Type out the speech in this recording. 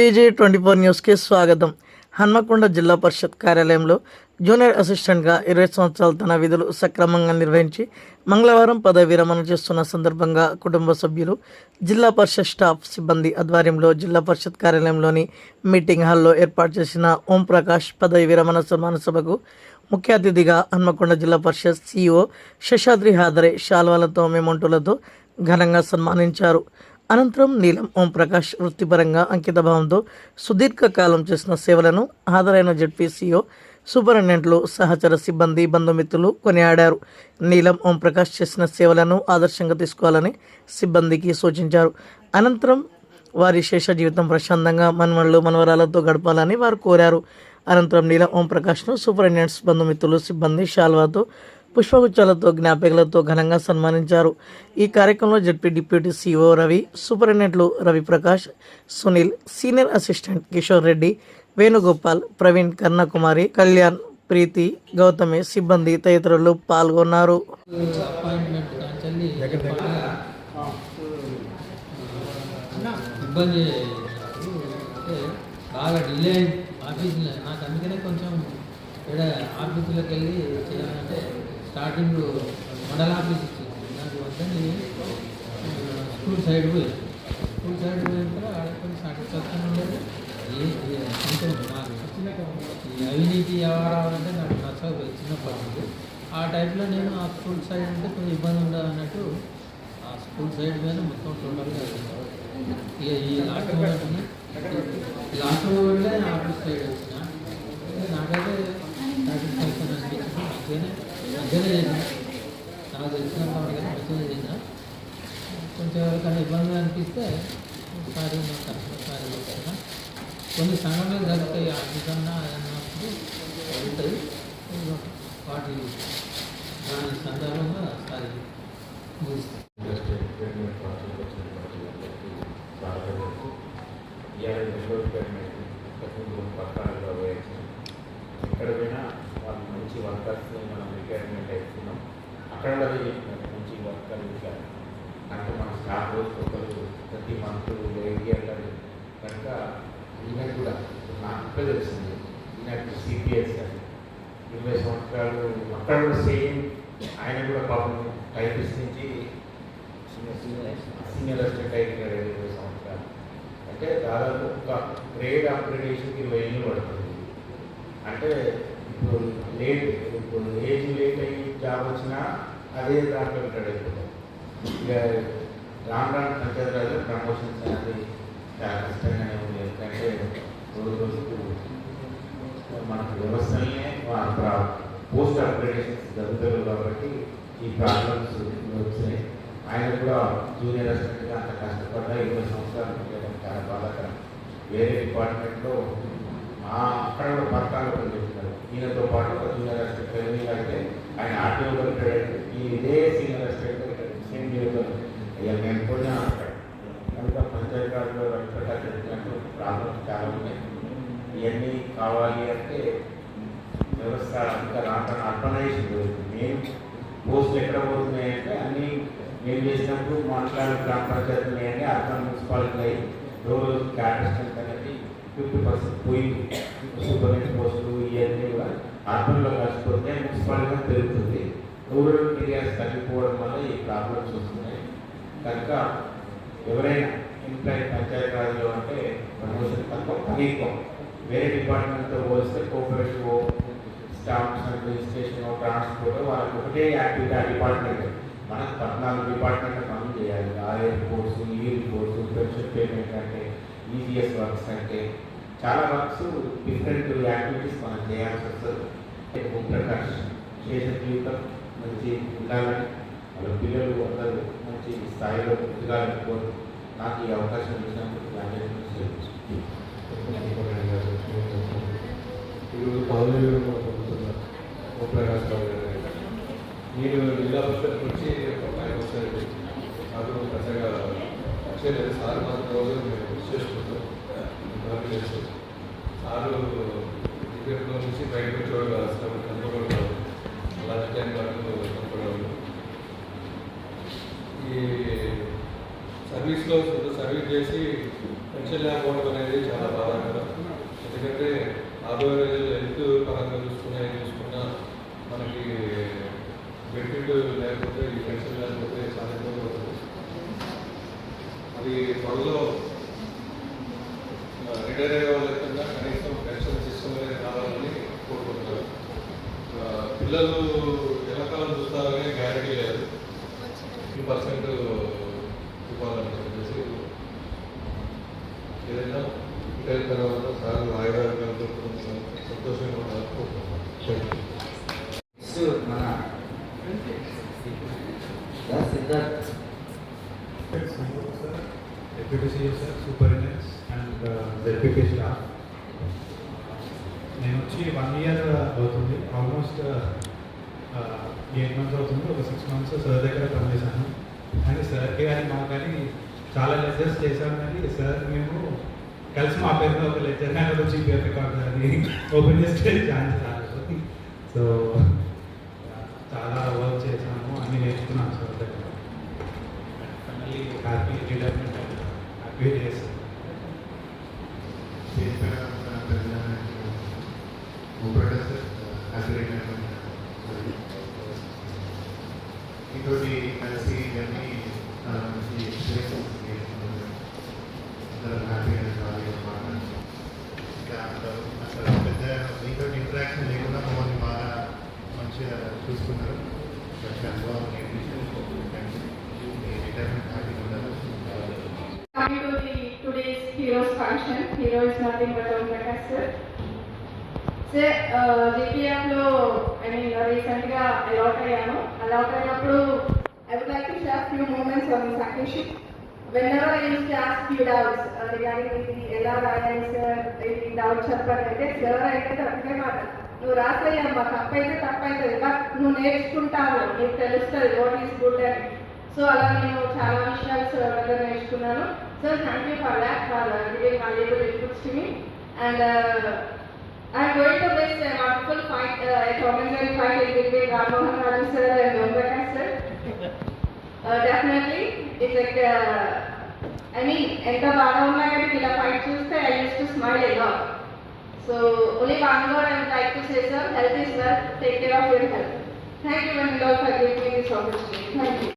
MBG24 న్యూస్కి స్వాగతం. హన్మకొండ జిల్లా పరిషత్ కార్యాలయంలో జూనియర్ అసిస్టెంట్గా 20 సంవత్సరాలు తన విధులు సక్రమంగా నిర్వహించి మంగళవారం పదవి విరమణ చేస్తున్న సందర్భంగా కుటుంబ సభ్యులు, జిల్లా పరిషత్ స్టాఫ్ సిబ్బంది ఆధ్వర్యంలో జిల్లా పరిషత్ కార్యాలయంలోని మీటింగ్ హాల్లో ఏర్పాటు చేసిన ఓంప్రకాష్ పదవి విరమణ సన్మాన సభకు ముఖ్య అతిథిగా హన్మకొండ జిల్లా పరిషత్ CEO శేషాద్రి హాదరే శాల్వాలతో మెమోంటోలతో ఘనంగా సన్మానించారు. అనంతరం నీలం ఓంప్రకాష్ వృత్తిపరంగా అంకితభావంతో సుదీర్ఘకాలం చేసిన సేవలను హాజరైన జెడ్పీసీఓ, సూపరింటెండెంట్లు, సహచర సిబ్బంది, బంధుమిత్రులు కొనియాడారు. నీలం ఓంప్రకాష్ చేసిన సేవలను ఆదర్శంగా తీసుకోవాలని సిబ్బందికి సూచించారు. అనంతరం వారి శేష జీవితం ప్రశాంతంగా మన్మళ్ళు మనవరాలతో గడపాలని వారు కోరారు. అనంతరం నీలం ఓంప్రకాష్ను సూపరింటెండెంట్స్, బంధుమిత్రులు, సిబ్బంది శాల్వాతో, పుష్పగుచ్చాలతో, జ్ఞాపికలతో ఘనంగా సన్మానించారు. ఈ కార్యక్రమంలో జెడ్పీ డిప్యూటీ CEO రవి, సూపరింటెండెంట్లు రవిప్రకాష్, సునీల్, సీనియర్ అసిస్టెంట్ కిషోర్ రెడ్డి, వేణుగోపాల్, ప్రవీణ్, కర్ణకుమారి, కళ్యాణ్, ప్రీతి, గౌతమి, సిబ్బంది తదితరులు పాల్గొన్నారు. బాగా డిలే ఆఫీసులో నాకు, అందుకనే కొంచెం ఇక్కడ ఆఫీసులోకి వెళ్ళి చేయాలంటే స్టార్టింగ్ మండల ఆఫీస్ ఇచ్చింది నాకు వద్దని స్కూల్ సైడ్ పోయిన తర్వాత ఆడ కొంచెం సాటిస్ఫాక్షన్ ఉండదు. కొంచెం నాకు ఈ అవినీతి వ్యవహారాలంటే నాకు నచ్చదు చిన్నప్పటి నుండి. ఆ టైప్లో నేను ఆ స్కూల్ సైడ్ అంటే కొంచెం ఇబ్బంది ఉండదు అన్నట్టు ఆ స్కూల్ సైడ్ మీద మొత్తం టోటల్గా ఇక ఈ లాస్ట్ మూమెంట్లే ఆఫీస్ సైడ్ వచ్చిన నాకైతే సాటిస్ఫాక్షన్ అనిపించింది. మంచిగానే చేసిన, నాకు తెలిసిన కానీ మంచిగా చేసిన. కొంచెం ఎవరికైనా ఇబ్బంది అనిపిస్తే ఒకసారి ఒకసారి వచ్చిన కొన్ని సంఘటనలు జరుగుతాయి. ఆఫీస్ అన్నా అన్నప్పుడు ఉంటాయి వాటి దాని సందర్భంగా ఒకసారి ముగిస్తాయి. ఎక్కడ పోయినా వాళ్ళు మంచి వర్కర్స్ని మనం రిక్వైర్మెంట్ ఇస్తున్నాం. అక్కడ మంచి వర్కర్లు ఇట్లా అంటే మన స్టాఫ్ ఒకరు ప్రతి మంత్ ఇయర్లు కనుక ఈయనకు కూడా నాకు కూడా తెలిసింది. ఈయనకు CPS అని 20 సంవత్సరాలు అక్కడ కూడా సేమ్. ఆయన కూడా పాపం టైపిస్ట్ నుంచి సీనియర్ అసిస్టెంట్ అయినాడు 20 సంవత్సరాలు. అంటే దాదాపు ఒక గ్రేడ్ అప్గ్రేడేషన్కి 20 ఏళ్ళు పడుతుంది. అంటే ఇప్పుడు ఏజ్ లేట్ అయ్యి జాబ్ వచ్చినా అదే దాంట్లో ఉంటాడు. అయిపోతాం ఇక రాను పంచాయతీరాజ్లో ప్రమోషన్స్ అనేది చాలా కష్టంగానే ఉంది. ఎందుకంటే రోజుకు మనకు వ్యవస్థలనే పోస్ట్ అప్గ్రేడేషన్స్ జరుగుతాయి కాబట్టి ఈ ప్రాబ్లమ్స్ వచ్చినాయి. ఆయన కూడా జూనియర్ అసిస్టెంట్గా అంత కష్టపడ్డా 20 సంవత్సరాలు చేయడం చాలా బాధాకరం. వేరే డిపార్ట్మెంట్లో అక్కడ కూడా పథకాలు పనిచేస్తున్నారు. ఈయనతో పాటు ఒక జూనియర్ అసిస్టెంట్ రెవెన్యూ అయితే ఆయన ఆర్టీఓ పెట్టాడు. ఇదే సీనియర్ అసిస్టెంట్ సేమ్ జీవితం ఇక మేము కూడా కనుక పంచాయతీరాజ్లో చెప్పినట్టు ప్రాబ్లమ్స్ చాలా ఉన్నాయి. ఇవన్నీ కావాలి అంటే వ్యవస్థ ఇంకా రావడానికి అర్బనైజేషన్ జరుగుతుంది. మేము పోస్టులు ఎక్కడ పోతున్నాయంటే అన్నీ మేము చేసినప్పుడు మాట్లాడే గ్రామ పంచాయతీలు ఉన్నాయంటే అర్బన్ మున్సిపాలిటీ అయ్యి రోజు క్యారెక్టర్ అనేది 50% పోయింది. సూపరింటెండెంట్ పోస్టులు ఇవన్నీ కూడా అర్బన్లో కలిసిపోతే మున్సిపాలిటీగా పెరుగుతుంది. రూరల్ ఏరియాస్ తగ్గిపోవడం వల్ల ఈ ప్రాబ్లమ్స్ వస్తున్నాయి. కనుక ఎవరైనా ఎంప్లాయీ పంచాయతీరాజ్లో అంటే ప్రమోషన్ తక్కువ, పని ఎక్కువ. వేరే డిపార్ట్మెంట్తో పోలిస్తే cooperative, stamps and registration, transport వాళ్ళకి ఒకటే యాక్టివిటీ ఆ డిపార్ట్మెంట్. మనకు 14 డిపార్ట్మెంట్ పనులు చేయాలి. రిపోర్ట్స్, రిపోర్ట్స్, పెన్షన్ పేమెంట్ అంటే, ECS వర్క్స్ అంటే చాలా వర్క్స్, డిఫరెంట్ యాక్టివిటీస్ మనం చేయాల్సి వస్తుంది. ఓంప్రకాష్ శేష జీవితం మంచి ఉండాలని, వాళ్ళ పిల్లలు అందరూ మంచి స్థాయిలో ఎదగాలని కోరు. నాకు ఈ అవకాశం ఇచ్చినందుకు ఈరోజు పదవి పొందుతున్నారు ఓంప్రకాష్ రావు గారు. నేను జిల్లా పరిషత్కి వచ్చి ఒక 5 సంవత్సరాలు నాకు పెద్దగా వచ్చేది. సార్ మాకు రోజు మేము చేసుకుంటాం. సారు టికెట్లో నుంచి బయటకు వచ్చేవాళ్ళు కాదు, కనుకోవడం కాదు, లంచ్ టైం వరకు కనుకోవడం. ఈ సర్వీస్లో సర్వీస్ చేసి పెన్షన్ లేకపోవడం అనేది చాలా పిల్లలు ఎల్లకాలం చూస్తారో కానీ గ్యారంటీ లేదు. 2% ఇవ్వాలని చెప్పేసి ఏదైనా ఇంటర్ తర్వాత సార్ ఆయుధాలు సంతోషంగా ఉండాలనుకుంటున్నాను. మన Siddharth Deputy CEO sir, superintendents and ZPP staff. నేను వచ్చి 1 year అవుతుంది, ఆల్మోస్ట్ 8 months అవుతుంది. ఒక 6 months సార్ దగ్గర పనిచేశాను. కానీ సార్కి కానీ మాకు కానీ చాలా లెక్చర్స్ చేశాను. కానీ సార్ మేము కలిసి మా పేరులో ఒక లెక్చర్ కానీ ఒక జీపీఎఫ్ రికార్డ్ అది ఓపెన్ చేస్తే ఛాన్స్ రాలేదు. సో చాలా వర్క్ చేశాము, అన్నీ నేర్చుకున్నాను సార్ దగ్గర. Finally happy retirement, happy days. ఇంకోటి కలిసి ఇవన్నీ ఈ ఎక్స్పీరియన్స్ హ్యాపీగా మాట్లాడుతున్నాం. ఇంకా అసలు పెద్ద మీతో ఇంటరాక్షన్ లేకుండా మమ్మల్ని బాగా మంచిగా చూసుకున్నారు. మంచి అనుభవం రిటైర్మెంట్ హ్యాపీగా ఉండాలి. Coming to the today's Heroes function, hero is nothing but Om Prakash sir. Sir, JPF లో recent గా allot అయ్యాను. Allot అయినప్పుడు I would like to share few moments on this occasion. Whenever I used to ask few doubts regarding ఇది ఎలా రాయాలి sir, ఇది doubt చెప్పండి అంటే సార్ అయితే ఒకటే మాట, నువ్వు రాసేయమ్మా, తప్పైతే తప్పైతుంది, బట్ నువ్వు నేర్చుకుంటావు, నీకు తెలుస్తుంది వాట్ ఈస్ గుడ్ అని. సో అలా నేను చాలా విషయాలు సార్ దగ్గర నేర్చుకున్నాను. Sir thank you for that, for giving valuable inputs to me. And I'm going to this wonderful fight, a commentary fight between Ram Mohan Raju sir and Om Prakash sir. Definitely, it's like, ఎంత బాగా ఉన్నా కానీ ఇలా fight చూస్తే I used to smile a lot. So, only one word I would like to say, sir, health is wealth, take care of your health. Thank you very much for giving me this opportunity. Thank you.